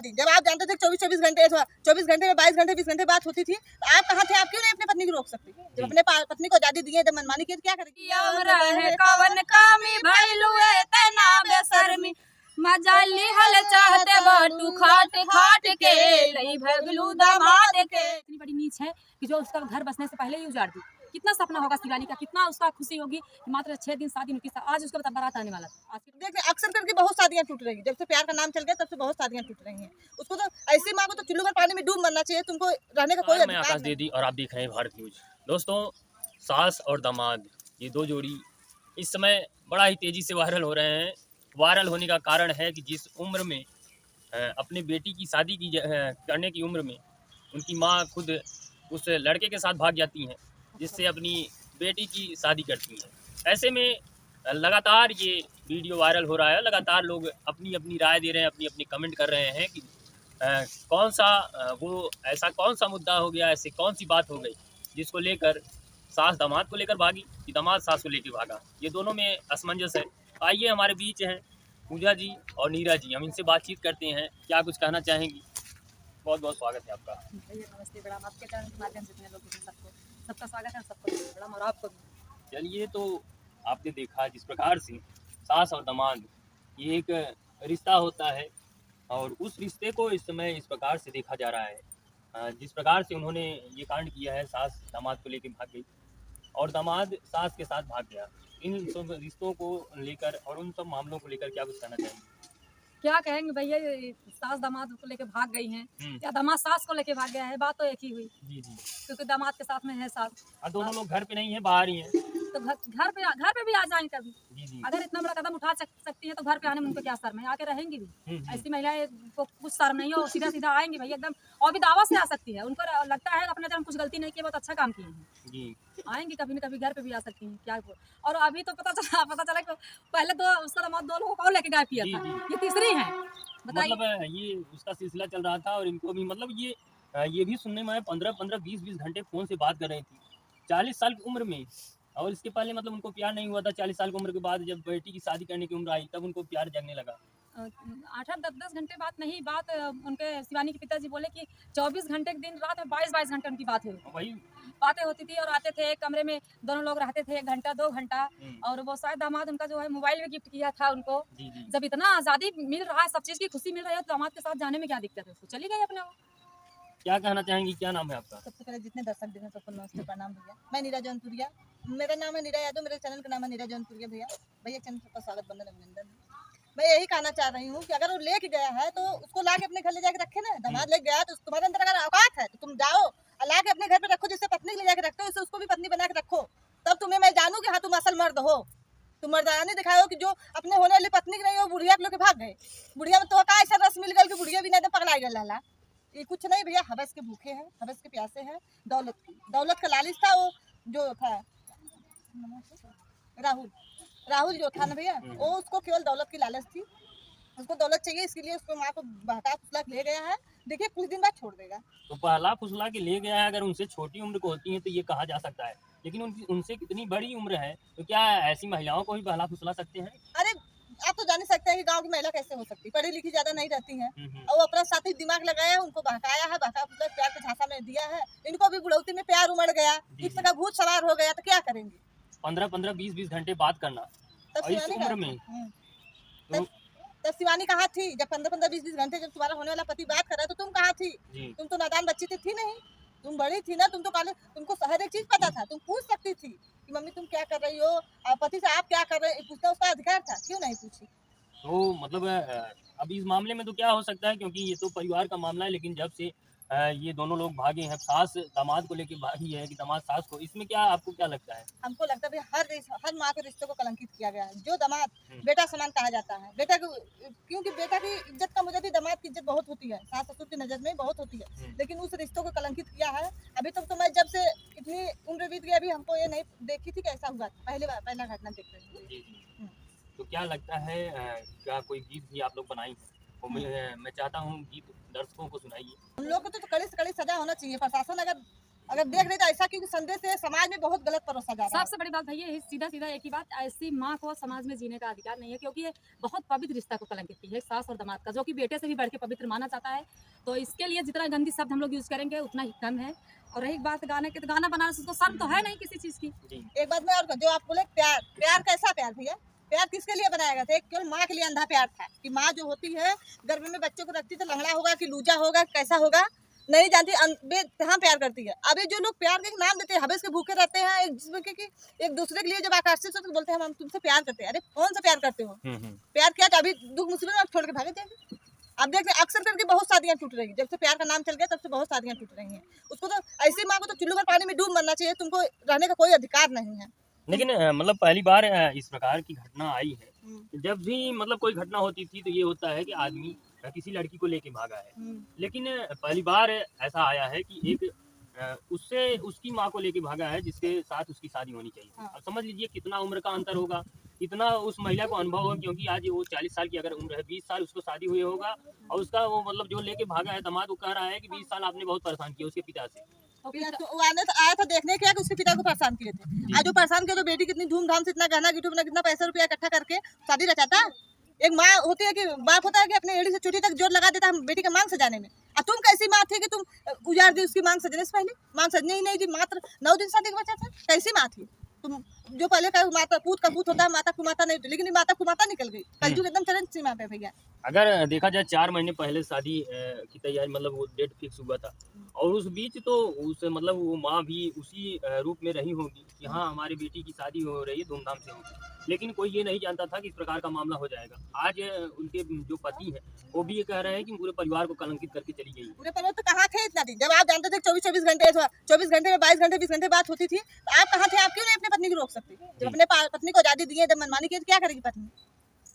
शादी, जब आप जानते थे 24 घंटे 24 घंटे में 22 घंटे 20 घंटे बात होती थी, तो आप कहाँ थे? आप क्यों नहीं अपनी पत्नी को रोक सकते? जब अपने पत्नी को आजादी दी है, जब मनमानी की, तो क्या करेगी? कवन कामी भइलुए तना बेशर्मी मजाली हल चाहते बाटू खाट खाट के लई भगलू दामाद के। इतनी बड़ी नीच है कि जो उसका घर बसने से पहले ही उजाड़ दी। कितना सपना होगा शिवानी का, कितना उसका खुशी होगी कि मात्र 6 दिन शादी उनकी, आज उसका बारात आने वाला था। देखिए अक्सर करके बहुत शादियां टूट रही है, जब से प्यार का नाम चल गया तब से बहुत शादियां टूट रही हैं। उसको तो ऐसी माँ को तो चुल्लू में पानी में डूब मरना चाहिए, तुमको रहने का कोई मैं अधिकार आकाश नहीं। दीदी और आप देख रहे हैं भारत न्यूज। दोस्तों, सास और दामाद ये दो जोड़ी इस समय बड़ा ही तेजी से वायरल हो रहे हैं। वायरल होने का कारण है कि जिस उम्र में अपने बेटी की शादी की करने की उम्र में उनकी माँ खुद उस लड़के के साथ भाग जाती हैं, जिससे अपनी बेटी की शादी करती हैं। ऐसे में लगातार ये वीडियो वायरल हो रहा है। लगातार लोग अपनी अपनी राय दे रहे हैं, अपनी अपनी कमेंट कर रहे हैं कि कौन सा वो ऐसा कौन सा मुद्दा हो गया, ऐसी कौन सी बात हो गई जिसको लेकर सास दामाद को लेकर भागी कि दामाद सास को लेकर भागा। ये दोनों में असमंजस है। आइए, हमारे बीच हैं पूजा जी और नीरा जी, हम इनसे बातचीत करते हैं। क्या कुछ कहना चाहेंगी? बहुत बहुत स्वागत है आपका। नमस्ते, बड़ा आपके चैनल के माध्यम से सबका स्वागत है, सबको बड़ा और आपको। चलिए, तो आपने देखा जिस प्रकार से सास और दामाद ये एक रिश्ता होता है, और उस रिश्ते को इस समय इस प्रकार से देखा जा रहा है। जिस प्रकार से उन्होंने ये कांड किया है, सास दामाद को लेकर भाग गई और दामाद सास के साथ भाग गया। इन सब रिश्तों को लेकर और उन सब मामलों को लेकर क्या कुछ कहना चाहेंगे? क्या कहेंगे भैया, सास दामाद को लेके भाग गई हैं या दामाद सास को लेके भाग गया है, बात तो एक ही हुई। जी जी। क्योंकि दामाद के साथ में है सास। दोनों लोग घर पे नहीं है, बाहर ही हैं। तो घर पे भी आ जाएंगे कभी। जी जी। अगर इतना बड़ा कदम उठा सकती है तो घर पे आने में उनको क्या शर्म है? आके रहेंगी भी। ऐसी महिलाएं को कुछ शर्म नहीं हो, सीधा सीधा आएंगी भैया एकदम, और भी दावा से आ सकती है। उनको लगता है अपने जन्म कुछ गलती नहीं की, बहुत अच्छा काम किए हैं जी। आएंगी कभी न कभी, घर पे भी आ सकती हैं। क्या और अभी तो पता चला कि पहले दो उसका दामाद 2 लोगों को और लेके गायब किया था, ये तीसरी है। मतलब ये उसका सिलसिला चल रहा था और इनको भी मतलब ये भी सुनने में आया 15-15, 20-20 घंटे फोन से बात कर रही थी 40 साल की उम्र में। और इसके पहले मतलब उनको प्यार नहीं हुआ था। 40 साल की उम्र के बाद जब बेटी की शादी करने की उम्र आई तब उनको प्यार जगने लगा। 8-10 घंटे बात नहीं, बात उनके शिवानी के पिताजी बोले कि 24 घंटे के दिन रात में 22 घंटे उनकी बात हुई, वही बातें होती थी। और आते थे एक कमरे में, दोनों लोग रहते थे 1 घंटा 2 घंटा। और वो शायद दामाद उनका जो है मोबाइल में गिफ्ट किया था उनको। जी जी। जब इतना आज़ादी मिल रहा है, सब चीज़ की खुशी मिल रही है, तो दामाद के साथ जाने में क्या दिक्कत है? उसको चली गई अपने वो। क्या कहना चाहेंगी? क्या नाम है आपका? सबसे पहले जितने दर्शक देख रहे हैं सबको नमस्ते, प्रणाम भैया। मैं नीरा जौनपुरिया, मेरा नाम है नीरा यादव, मेरे चैनल का नाम है नीरा जौनपुरिया। भैया चैनल सबका स्वागत, बंदन अभिनंदन। मैं यही कहना चाह रही हूँ कि अगर वो लेके गया है तो उसको ला के अपने घर ले जाके रखे ना। दामाद ले गया तो तुम्हारे अंदर अगर औकात है तो तुम जाओ और ला के अपने घर पे रखो। जिससे पत्नी ले जाके रखते हो, उसको भी पत्नी बना के रखो, तब तुम्हें मैं जानू कि हाँ तुम असल मर्द हो। तुम मर्दानी दिखाओ कि जो अपने होने वाली पत्नी की नहीं हो, बुढ़िया के लोग भाग गए। बुढ़िया में तो का ऐसा रस मिल गया कि बुढ़िया भी नहीं पगला गया लाला। ये कुछ नहीं भैया, हवस के भूखे हैं, हवस के प्यासे हैं, दौलत का लालच था। वो जो था राहुल जो था ना भैया, वो उसको केवल दौलत की लालच थी। उसको दौलत चाहिए, इसके लिए उसको माँ को बहका फुसला के ले गया है। देखिए कुछ दिन बाद छोड़ देगा। तो बहला फुसला के ले गया है। अगर उनसे छोटी उम्र को होती है तो ये कहा जा सकता है, लेकिन उनसे कितनी बड़ी उम्र है, तो क्या ऐसी महिलाओं को भी बहला फुसला सकते हैं? अरे आप तो जान ही सकते हैं कि गांव की महिला कैसे हो सकती, पढ़ी लिखी ज्यादा नहीं रहती हैं। और वो अपना साथी दिमाग लगाया, उनको बहकाया है, बहका फुसला प्यार के झांसा में दिया है। इनको भी बुढ़ौती में प्यार उमड़ गया, एक तरह भूत सवार हो गया, तो क्या करेंगे? 15-15, 20-20 घंटे बात करना तब इस उम्र में। तब शिवानी कहाँ थी जब 15-15, 20-20 घंटे जब तुम्हारा होने वाला पति बात कर रहा है? तो तुम कहाँ थी? तुम तो नादान बच्ची थी नहीं, तुम बड़ी थी ना। तुम तो तुमको हर एक चीज पता था, तुम पूछ सकती थी कि मम्मी तुम क्या कर रही हो, और पति से आप क्या कर रहे हैं, पूछना उसका अधिकार था, क्यों नहीं पूछी? तो मतलब अब इस मामले में तो क्या हो सकता है, क्योंकि ये तो परिवार का मामला है, लेकिन जब से ये दोनों लोग भागे हैं, सास दामाद को लेके भागी है कि दामाद सास को, इसमें क्या आपको क्या लगता है? हमको लगता है हर माँ के रिश्ते को कलंकित किया गया है। जो दामाद बेटा समान कहा जाता है, बेटा को, क्योंकि बेटा की इज्जत कम हो जाती है, दामाद की इज्जत बहुत होती है, सास ससुर की नजर में बहुत होती है। लेकिन उस रिश्तों को कलंकित किया है। अभी तक तो मैं जब से इतनी उम्र बीत गई, अभी हमको ये नहीं देखी थी कि ऐसा हुआ। पहला घटना देख रही हूँ। तो क्या लगता है, क्या कोई गीत भी आप लोग बनाई है? और मैं चाहता हूँ गीत दर्शकों को सुनाइए। उन लोगों को तो कड़ी से कड़ी सजा होना चाहिए। प्रशासन अगर अगर देख रहे तो ऐसा, क्योंकि संदेश से समाज में बहुत गलत परोसा जा रहा है। सबसे बड़ी बात भैया सीधा सीधा एक ही बात, ऐसी माँ को समाज में जीने का अधिकार नहीं है, क्योंकि ये बहुत पवित्र रिश्ता को कलंकित की है सास और दामाद का, जो कि बेटे से भी बढ़ के पवित्र माना जाता है। तो इसके लिए जितना गंदी शब्द हम लोग यूज करेंगे उतना ही कम है। और रही बात गाने की, तो गाना बनाने से उसको शर्म तो है नहीं किसी चीज की। एक बात मैं और जो आप बोले प्यार, प्यार कैसा प्यार भैया? प्यार किसके लिए बनाया गया था? एक केवल माँ के लिए अंधा प्यार था कि माँ जो होती है गर्भ में बच्चे को रखती तो लंगड़ा होगा कि लूजा होगा, कैसा होगा नहीं जानती, बेतहा प्यार करती है। अभी जो लोग प्यार के नाम देते हैं, हवेस के भूखे रहते हैं, एक दूसरे के एक दूसरे के लिए जब आकर्षित होते तो बोलते हैं हम तुमसे प्यार करते हैं। अरे कौन सा प्यार करते हो? प्यार किया तो अभी दुख मुसीबत में आप छोड़ के भागे जाएंगे। आप देख रहे अक्सर करके बहुत शादियां टूट रही है, जब से प्यार का नाम चल गया तब से बहुत शादियां टूट रही हैं। उसको तो ऐसी माँ को तो चुल्लू में पानी में डूब मरना चाहिए, तुमको रहने का कोई अधिकार नहीं है। लेकिन मतलब पहली बार इस प्रकार की घटना आई है। जब भी मतलब कोई घटना होती थी तो ये होता है कि आदमी किसी लड़की को लेके भागा है, लेकिन पहली बार ऐसा आया है कि एक उससे उसकी माँ को लेके भागा है जिसके साथ उसकी शादी होनी चाहिए। अब समझ लीजिए कितना उम्र का अंतर होगा, कितना उस महिला को अनुभव होगा, क्योंकि आज वो 40 साल की अगर उम्र है, 20 साल उसको शादी हुई होगा और उसका वो मतलब जो लेके भागा है दामाद, वो कह रहा है कि 20 साल आपने बहुत परेशान किया उसके पिता से। वो आया था देखने के, उसके पिता को परेशान किए थे। आज जो परेशान किया तो बेटी कितनी धूमधाम से इतना गहना गिफ्ट कितना पैसा रुपया इकट्ठा करके शादी रचाता। एक माँ होती है कि बाप होता है कि अपने एड़ी से चोटी तक जोर लगा देता है बेटी का मांग सजाने में। और तुम कैसी माँ थी कि तुम उजाड़ दी उसकी मांग सजने से पहले? मांग सजने ही नहीं दी, मात्र 9 दिन शादी का बचा था। कैसी माँ थी तुम? जो पहले का माता पूत का पूत होता है, माता कुमाता नहीं, लेकिन माता कुमाता निकल गई। कलयुग एकदम चरण सीमा पे भैया। अगर देखा जाए 4 महीने पहले शादी की तैयारी, मतलब वो डेट फिक्स हुआ था और उस बीच तो उस मतलब वो माँ भी उसी रूप में रही होगी कि हाँ हमारी बेटी की शादी हो रही है, धूमधाम से होगी, लेकिन कोई ये नहीं जानता था कि इस प्रकार का मामला हो जाएगा। आज उनके जो पति हैं वो भी ये कह रहे हैं कि पूरे परिवार को कलंकित करके चली गई। पूरे परिवार तो कहाँ थे इतना दिन? जब आप जानते थे 24-24 घंटे 24 घंटे में 22 घंटे 20 घंटे बात होती थी, तो आप कहाँ थे? आप क्यों नहीं अपनी पत्नी को रोक सकते? जब अपने पत्नी को आजादी दी है, जब मनमानी की, तो क्या करेगी पत्नी?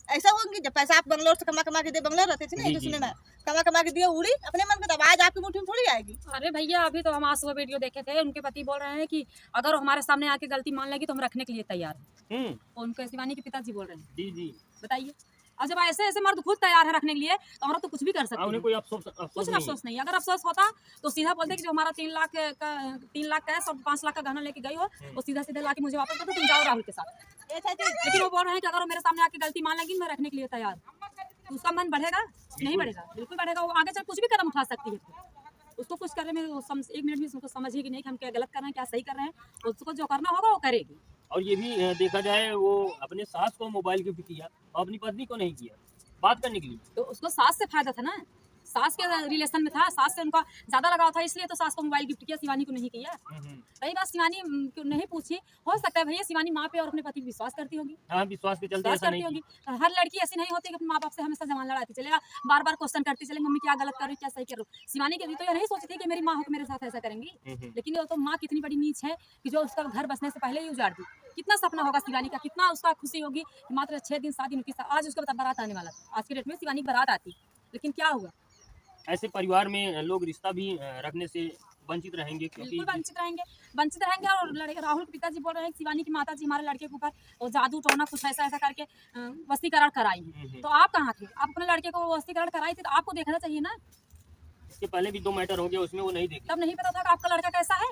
ऐसा होगी जब पैसा आप बंगलोर से कमा कमा के दे, बंगलोर रहते थे ना एक दूसरे में, कमा कमा के दिए उड़ी अपने मन को, तब आज आपकी मुट्ठी में थोड़ी आएगी। अरे भैया अभी तो हम आज सुबह वीडियो देखे थे, उनके पति बोल रहे हैं कि अगर वो हमारे सामने आके गलती मान लेगी तो हम रखने के लिए तैयार हैं। और उनके शिवानी के पिताजी बोल रहे हैं। जी जी बताइए, और जब ऐसे ऐसे मर्द खुद तैयार है रखने के लिए तो औरत तो कुछ भी कर सकती है। उन्हें कोई अफसोस कुछ अफसोस नहीं। अगर अफसोस होता तो सीधा बोलते कि जो हमारा 3 लाख कैश और 5 लाख का गहना लेके गई हो वो सीधा सीधा लाके मुझे वापस दो, तुम जाओ राहुल के साथ। लेकिन वो बोल रहे हैं कि अगर वो मेरे सामने आके गलती मान लेगी मैं रखने के लिए तैयार, तो उसका मन बढ़ेगा? नहीं बढ़ेगा, बिल्कुल बढ़ेगा। वो आगे चल कुछ भी कदम उठा सकती है। उसको कुछ करने में 1 मिनट भी उसको समझेगी नहीं कि हम क्या गलत कर रहे हैं, क्या सही कर रहे हैं। उसको जो करना होगा वो करेगी। और ये भी देखा जाए वो अपने सास को मोबाइल गिफ्ट किया और अपनी पत्नी को नहीं किया बात करने के लिए। तो उसको सास से फायदा था ना, सास के रिलेशन में था, सास से उनका ज्यादा लगाव था, इसलिए तो सास को मोबाइल गिफ्ट किया, शिवानी को नहीं किया। रही बात शिवानी नहीं पूछी, हो सकता है भैया शिवानी माँ पे और अपने पति पे विश्वास करती होगी। हाँ, विश्वास के चलते ऐसा नहीं होगी। हर लड़की ऐसी नहीं होती कि अपने माँ बाप से हमेशा जवान लड़ाती चलेगा, बार बार क्वेश्चन करती चले मम्मी क्या गलत कर रही, क्या सही कर रही। शिवानी के तो ये नहीं सोचती कि मेरी माँ हो मेरे साथ ऐसा करेंगी, लेकिन वो तो माँ कितनी बड़ी नीच है कि जो उसका घर बसने से पहले ही उजाड़ दी। कितना सपना होगा शिवानी का, कितना उसका खुशी होगी कि मात्र 6 दिन शादी उनकी, आज उसका बारात आने वाला था। आज के डेट में शिवानी की बारात आती, लेकिन क्या हुआ? ऐसे परिवार में लोग रिश्ता भी रखने से वंचित रहेंगे, क्योंकि बिल्कुल वंचित रहेंगे। और राहुल के पिताजी बोल रहे हैं कि शिवानी की माता जी हमारे लड़के के ऊपर वो जादू टोना कुछ ऐसा ऐसा करके वशीकरण कराई है। तो आप कहाँ थे? आप अपने लड़के को वशीकरण कराई थी तो आपको देखना चाहिए ना। इसके पहले भी 2 मैटर हो गया, उसमें वो नहीं देखा, तब नहीं पता था कि आपका लड़का कैसा है।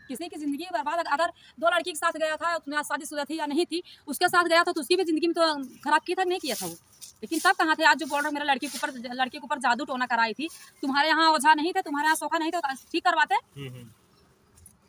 किसी की जिंदगी बर्बाद, अगर 2 लड़की के साथ गया था, शादीशुदा थी या नहीं थी, उसके साथ गया था तो उसकी भी जिंदगी में तो खराब किया था, नहीं किया था वो। लेकिन तब कहाँ थे? आज जो बोल रहे मेरे लड़के के ऊपर जादू टोना कराई थी, तुम्हारे यहाँ ओझा नहीं थे, तुम्हारे यहाँ सोखा नहीं थे, तो ठीक करवाते।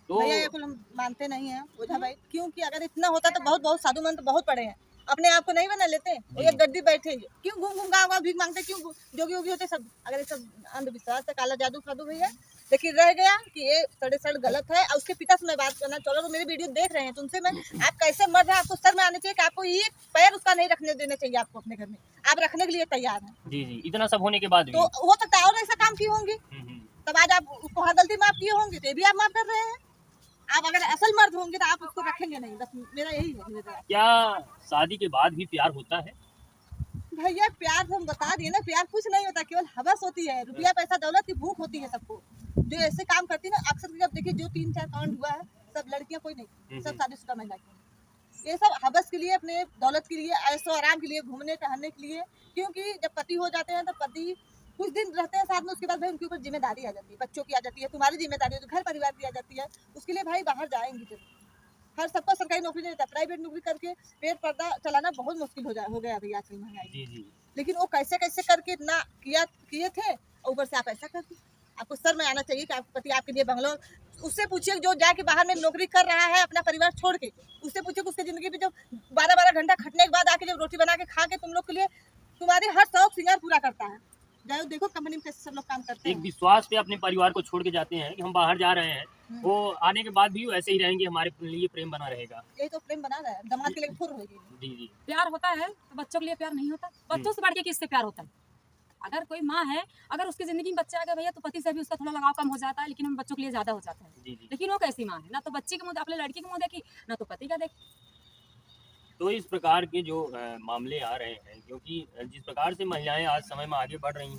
तो भैया ये हम मानते नहीं है ओझा भाई, क्योंकि अगर इतना होता तो बहुत साधु मंत्र बहुत पड़े हैं, अपने आप को नहीं बना लेते। और ये गद्दी बैठे क्यों घूम घूम गाँव भीख मांगते, क्यों जोगी वोगी होते सब? अगर ये सब अंधविश्वास है, काला जादू फादू भैया, लेकिन रह गया कि ये सड़ गलत है। और उसके पिता से मैं बात करना, चलो तो मेरी वीडियो देख रहे हैं, तुमसे मैं, आप कैसे मर्द है, आपको सर में आने चाहिए कि आपको एक पैर उसका नहीं रखने देना चाहिए आपको अपने घर में, आप रखने के लिए तैयार हैं। जी जी, इतना सब होने के बाद भी तो हो सकता है और ऐसा काम किए होंगे, तब आज आप उसको हर गलती माफ किए होंगे, तो ये भी आप माफ कर रहे हैं। आप अगर असल मर्द होंगे तो आप उसको रखेंगे नहीं, बस मेरा यही है। क्या शादी के बाद भी प्यार होता है? भैया प्यार तो हम बता दिए ना, प्यार कुछ नहीं होता, केवल हवस होती है, रुपया पैसा दौलत की भूख होती है सबको। जो ऐसे काम करती है ना, अक्सर जब देखिए जो 3-4 कांड हुआ है, सब लड़कियां कोई नहीं, सब शादीशुदा महिला की। ये सब हवस के लिए, अपने दौलत के लिए, ऐशो आराम के लिए, घूमने टहलने के लिए। क्योंकि जब पति हो जाते हैं तो पति कुछ दिन रहते हैं साथ में, उसके बाद भाई उनके ऊपर जिम्मेदारी आ जाती है, बच्चों की आ जाती है, तुम्हारी जिम्मेदारी है, तो घर परिवार की आ जाती है, उसके लिए भाई बाहर जाएंगे जरूर। हर सबको सरकारी नौकरी नहीं देता, प्राइवेट नौकरी करके पेट पर्दा चलाना बहुत मुश्किल हो गया भैया आजकल महंगाई। जी जी। लेकिन वो कैसे कैसे करके इतना किए थे, और ऊपर से आप ऐसा करते। आपको सर में आना चाहिए कि आपका पति आपके लिए बंगलो, उससे पूछिए जो जाके बाहर में नौकरी कर रहा है अपना परिवार छोड़ के, उससे पूछिए कि उसकी जिंदगी में जो 12-12 घंटा खटने के बाद आके जब रोटी बना के खा के तुम लोग के लिए तुम्हारे हर शौक श्रृंगार पूरा करता है। जाओ देखो कंपनी में कैसे सब लोग काम करते एक हैं। विश्वास पे अपने परिवार को छोड़ के जाते हैं कि हम बाहर जा रहे हैं, वो आने के बाद भी वैसे ही रहेंगे, हमारे लिए प्रेम बना रहेगा। यही तो प्रेम बना रहा है, दामाद के लिए फुर होगी। जी जी। प्यार होता है तो बच्चों के लिए प्यार नहीं होता, बच्चों से बढ़ के किससे प्यार होता है? अगर कोई माँ है, अगर उसकी जिंदगी में बच्चे आ गए भैया तो पति से भी उसका थोड़ा लगाव कम हो जाता है, लेकिन हम बच्चों के लिए ज्यादा हो जाता है। जी जी। लेकिन वो कैसी माँ है, ना तो बच्ची के मुंह अपने लड़की के मुंह देखी, ना तो पति का देखी। तो इस प्रकार के जो मामले आ रहे हैं, क्योंकि जिस प्रकार से महिलाएं आज समय में आगे बढ़ रही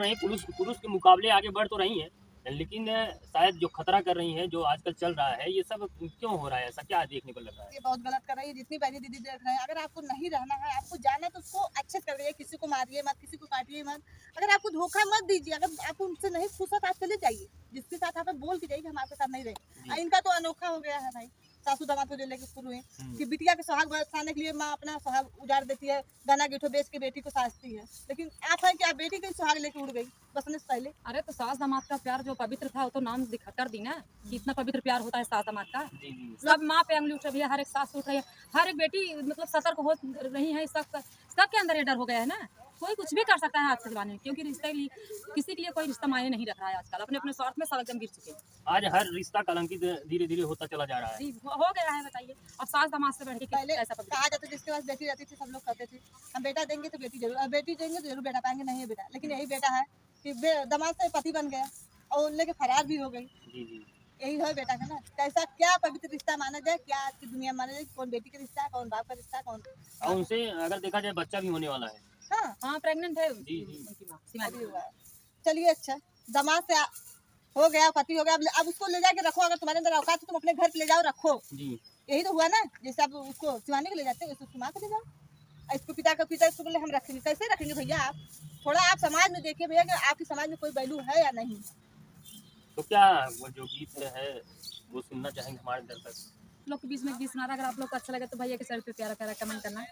हैं, पुरुष के मुकाबले आगे बढ़ तो रही हैं, लेकिन शायद जो खतरा कर रही हैं, जो आजकल चल रहा है, ये सब क्यों हो रहा है, ऐसा क्या देखने को लग रहा है? ये बहुत गलत कर रही है। जितनी बहनी दीदी देख रहे हैं, अगर आपको नहीं रहना है, आपको जाना है, तो उसको अच्छे से करिए, किसी को मारिए मत, किसी को काटिए मत। अगर आपको धोखा मत दीजिए, अगर आपको उनसे नहीं फुर्सत, आप चले जाइए, जिसके साथ आप बोल के जाइए हम आपके साथ नहीं रहे। इनका तो अनोखा हो गया है भाई, सासू दामाद को जो लेके शुरू हुए कि बिटिया के सुहाग बरसाने के लिए माँ अपना सुहाग उजाड़ देती है, गहना गिठो बेच के बेटी को साजती है। लेकिन आप है कि आप बेटी के सुहाग लेके उड़ गई बसने से पहले। अरे तो सास दामाद का प्यार जो पवित्र था वो तो नाम दिखा कर दी ना कि इतना पवित्र प्यार होता है सास दामाद का। जी जी। सब माँ पे अंगली उठ रही है, हर एक सास उठ रही है, हर एक बेटी मतलब सतर्क हो रही है। सबके अंदर ये डर हो गया है ना, कोई कुछ भी कर सकता है आज के जमाने में, क्योंकि रिश्ते किसी के लिए कोई रिश्ता मायने नहीं रख रहा है आजकल, अपने अपने स्वार्थ में सब एकदम गिर चुके हैं। आज हर रिश्ता कलंकित धीरे धीरे होता चला जा रहा है। जी हो गया है, बताइए। अब सास दामाद से बढ़ के पहले ऐसा पवित्र कहा जाता जिसके पास बेटी रहती थी सब लोग कहते थे हम बेटा देंगे तो बेटी जरूर, बेटी देंगे तो जरूर बेटा पाएंगे, नहीं है बेटा। लेकिन यही बेटा है कि दामाद से पति बन गया और लेके फरार भी हो गई। जी जी। यही है बेटा का ना, कैसा क्या पवित्र रिश्ता माना जाए, क्या आज की दुनिया माना जाए, कौन बेटी का रिश्ता है, कौन बाप का रिश्ता है, कौन। और उनसे अगर देखा जाए बच्चा भी होने वाला है। हाँ हाँ प्रेग्नेंट है जी, जी। उनकी माँ शिवानी। अभी हुआ है। चलिए अच्छा, दामाद से हो गया, पति हो गया, अब उसको ले जाके रखो। अगर तुम्हारे अंदर औकात है तुम अपने घर पे ले जाओ, रखो। जी। यही तो हुआ ना, जैसे आप उसको शिवानी को ले जाते हो वैसे उसकी माँ को ले जाओ। इसको पिता इसको बोले हम रखेंगे, कैसे रखेंगे भैया? आप थोड़ा आप समाज में देखिए भैया कि आपके समाज में कोई वैल्यू है या नहीं। तो क्या वो जो गीत है वो सुनना चाहेंगे हमारे दर्शक लोग के बीच में गीत सुना रहा, अगर आप लोग को अच्छा लगे तो भैया के सर पे प्यारा प्यारा कमेंट करना।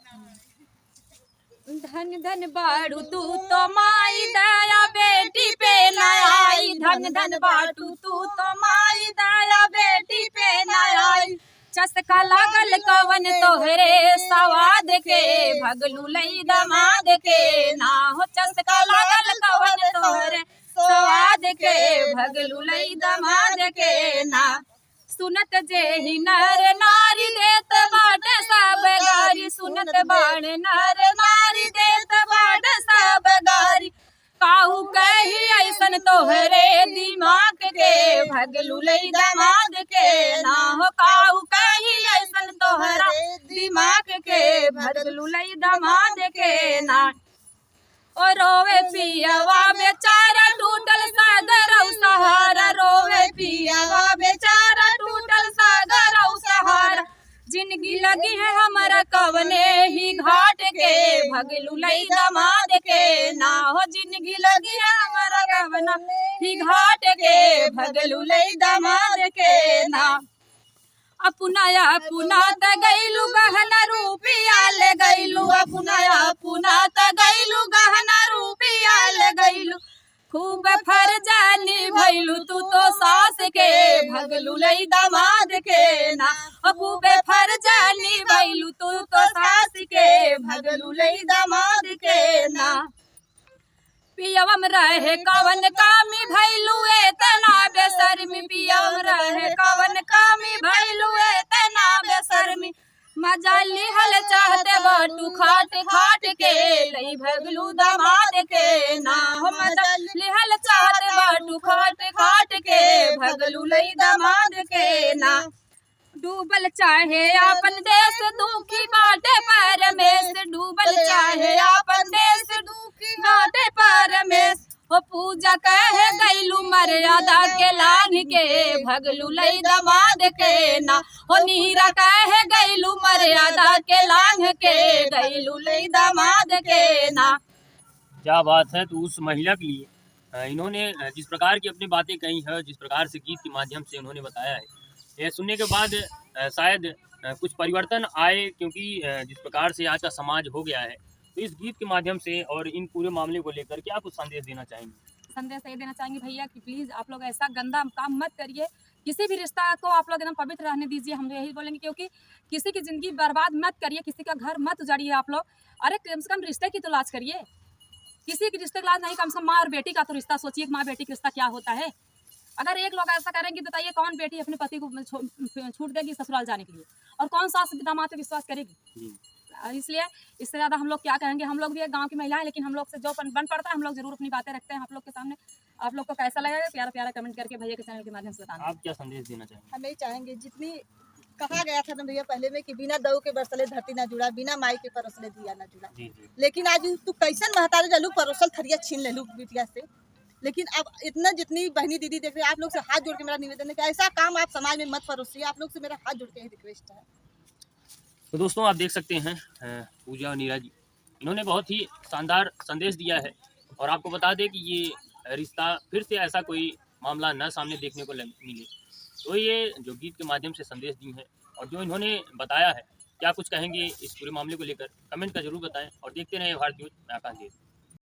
धन धन बाड़ू तू तो माई दया बेटी पे न आई, धन धन बाड़ू तू तो माई दया बेटी पे न आई। चस्का लागल कवन तोहरे सवाद के, भगलू लई दमाद के ना हो। चस्का लागल कवन तोहरे सवाद के, भगलू लई दमाद के ना। सुनत जे ही नर नारी देत बाटे सब गारी, सुनत बाण नर नारी देत बाटे सब गारी। काहू कही ऐसन तोहरे दिमाग के, भगलू लई दमाद के ना हो। काहू कही ऐसन तोहरा दिमाग के, भगलू लई दमाद के ना। ओ रोवे पियावा बेचारा टूटल सागर सहारा, रोवे पियावा बेचारा टूटल सागर सहारा। जिंदगी लगी है हमारा कवने ही घाट के, भगलू लई दमाद के ना हो। जिंदगी लगी है हमारा कवना ही घाट के, भगलू लई दमाद के ना। अपनाया पुना त गईलू गहना रूपिया ले गईलू, अपनाया पुना त गईलू गहना रूपिया ले गईलू। खूब फरजानी भैलू तू तो सास के, भगलू लई दमाद के ना। खूब फरजानी भैलू तू तो सास के, भगलू लई दमाद के ना। पियवम रहे कवन कामी भैलू एतना बेशर्मी, पियवम रहे कवन कामी भैलू एतना बेशर्मी। मजा लिहल चाहते बाटू खाट खाट के, लई भगलू दमाद के ना हो। मजा लिहल चाहते बाटू खाट खाट के, भगलू लई दमाद के ना। डूबल चाहे आपन देश दुखी बाटे परमेश, डूबल चाहे आपन देश दुखी बाटे परमेश। हो पूजा कहे गईलू मर्यादा के लांग के, भगलू लई दमाद के ना हो। नीरा कहे गईलू मर्यादा के लांग के, गईलू लई दमाद के ना। क्या बात है। तो उस महिला के लिए इन्होंने जिस प्रकार की अपनी बातें कही है, जिस प्रकार से गीत के माध्यम से उन्होंने बताया है, ये सुनने के बाद शायद कुछ परिवर्तन आए, क्योंकि जिस प्रकार से आज का समाज हो गया है, तो इस गीत के माध्यम से और इन पूरे मामले को लेकर क्या कुछ संदेश देना चाहेंगे? संदेश ये देना चाहेंगे भैया कि प्लीज़ आप लोग ऐसा गंदा काम मत करिए, किसी भी रिश्ता को आप लोग एकदम पवित्र रहने दीजिए, हम यही बोलेंगे। क्योंकि किसी की ज़िंदगी बर्बाद मत करिए, किसी का घर मत उजाड़िए आप लोग। अरे कम से कम रिश्ते की तो लाज करिए, किसी की रिश्ते की लाज नहीं, कम से कम माँ और बेटी का तो रिश्ता सोचिए कि माँ बेटी का रिश्ता क्या होता है। अगर एक लोग ऐसा करेंगे तो बताइए कौन बेटी अपने पति को छूट देगी ससुराल जाने के लिए, और कौन सास दामाद पे विश्वास करेगी। इसलिए इससे ज़्यादा हम लोग क्या कहेंगे, हम लोग भी एक गांव की महिला है, लेकिन हम लोग से जो बन पड़ता है हम लोग जरूर अपनी बातें रखते हैं आप लोग के सामने। आप लोग को कैसा लगेगा प्यारा प्यारा कमेंट करके भैया के चैनल के माध्यम से बताना। आप क्या संदेश देना चाहेंगे? हम यही चाहेंगे, जितनी कहा गया था ना भैया पहले में कि बिना दऊ के बरसले धरती ना जुड़ा, बिना माई के परोसले दिया ना जुड़ा। जी जी। लेकिन आज तू कैसन महतारे डलू परोसल थरिया छीन ले लू बिटिया से। लेकिन अब इतना जितनी बहनी दीदी देख रहे हैं, आप लोग से हाथ जोड़ के मेरा निवेदन है कि ऐसा काम आप समाज में मत परोसिए। आप लोग से मेरा हाथ जोड़ के ही रिक्वेस्ट है। तो दोस्तों आप देख सकते हैं पूजा और नीरा जी, इन्होंने बहुत ही शानदार संदेश दिया है। और आपको बता दें कि ये रिश्ता फिर से ऐसा कोई मामला न सामने देखने को मिले। तो ये जो गीत के माध्यम से संदेश दी हैं और जो इन्होंने बताया है, क्या कुछ कहेंगे इस पूरे मामले को लेकर, कमेंट का जरूर बताएं। और देखते रहें भारत न्यूज़, मैं आकाश जी।